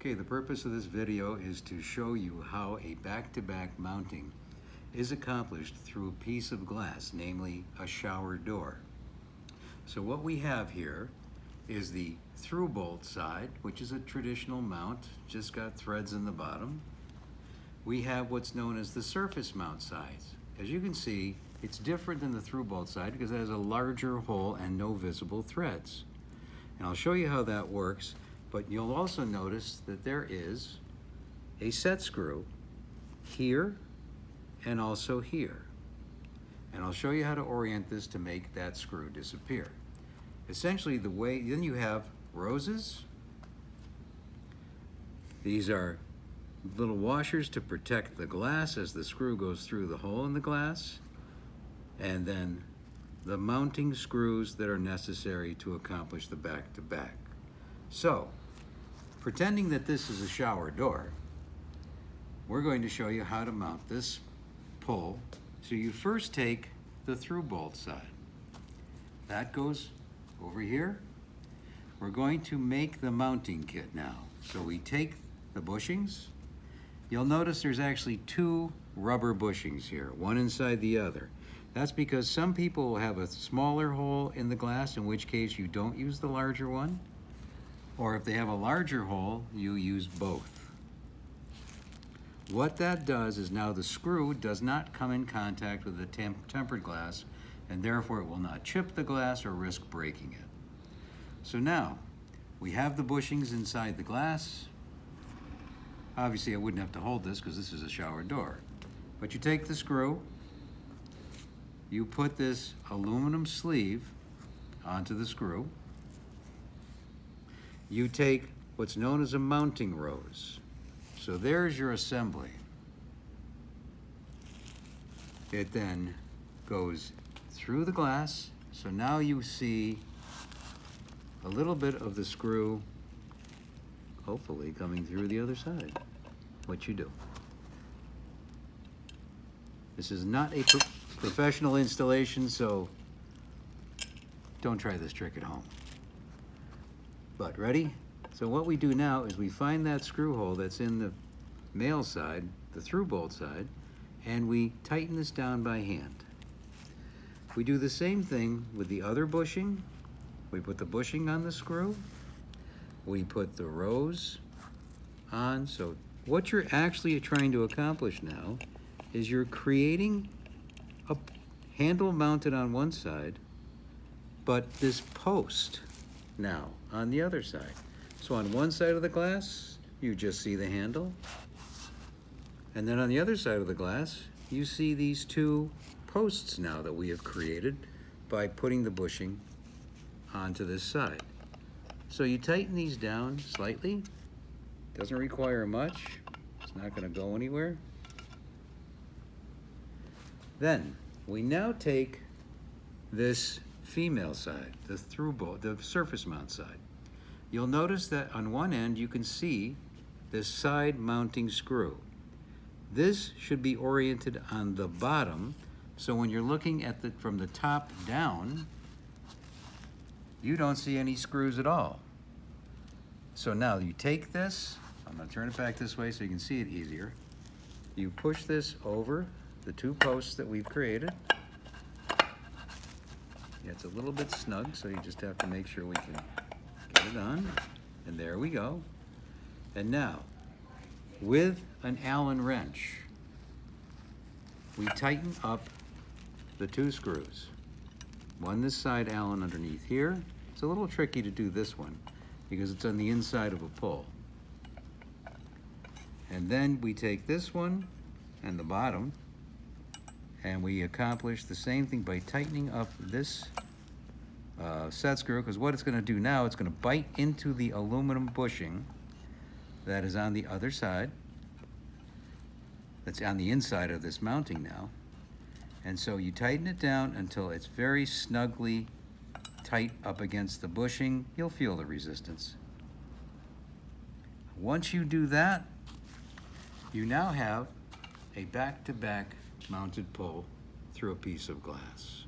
Okay, the purpose of this video is to show you how a back-to-back mounting is accomplished through a piece of glass, namely a shower door. So what we have here is the through bolt side, which is a traditional mount, just got threads in the bottom. We have what's known as the surface mount sides. As you can see, it's different than the through bolt side because it has a larger hole and no visible threads. And I'll show you how that works, but you'll also notice that there is a set screw here and also here. And I'll show you how to orient this to make that screw disappear. Essentially the way, then you have roses. These are little washers to protect the glass as the screw goes through the hole in the glass. And then the mounting screws that are necessary to accomplish the back-to-back. So, pretending that this is a shower door, we're going to show you how to mount this pull. So you first take the through bolt side. That goes over here. We're going to make the mounting kit now. So we take the bushings. You'll notice there's actually two rubber bushings here, one inside the other. That's because some people will have a smaller hole in the glass, in which case you don't use the larger one. Or if they have a larger hole, you use both. What that does is now the screw does not come in contact with the tempered glass, and therefore it will not chip the glass or risk breaking it. So now, we have the bushings inside the glass. Obviously I wouldn't have to hold this because this is a shower door. But you take the screw, you put this aluminum sleeve onto the screw. You take what's known as a mounting rose. So there's your assembly. It then goes through the glass. So now you see a little bit of the screw, hopefully coming through the other side. What you do. This is not a professional installation, so don't try this trick at home. But ready? So what we do now is we find that screw hole that's in the male side, the through bolt side, and we tighten this down by hand. We do the same thing with the other bushing. We put the bushing on the screw. We put the rose on. So what you're actually trying to accomplish now is you're creating a handle mounted on one side, but this post now on the other side. So on one side of the glass, you just see the handle. And then on the other side of the glass, you see these two posts now that we have created by putting the bushing onto this side. So you tighten these down slightly. Doesn't require much. It's not going to go anywhere. Then we now take this female side, the through bolt, the surface mount side. You'll notice that on one end you can see this side mounting screw. This should be oriented on the bottom, so when you're looking at from the top down, you don't see any screws at all. So now you take this, I'm going to turn it back this way so you can see it easier. You push this over the two posts that we've created. Yeah, it's a little bit snug, so you just have to make sure we can get it on. And there we go. And now, with an Allen wrench, we tighten up the two screws. One this side Allen underneath here. It's a little tricky to do this one because it's on the inside of a pull. And then we take this one and the bottom, and we accomplish the same thing by tightening up this set screw, because what it's going to do now, it's going to bite into the aluminum bushing that is on the other side. That's on the inside of this mounting now. And so you tighten it down until it's very snugly tight up against the bushing. You'll feel the resistance. Once you do that, you now have a back-to-back mounted pull through a piece of glass.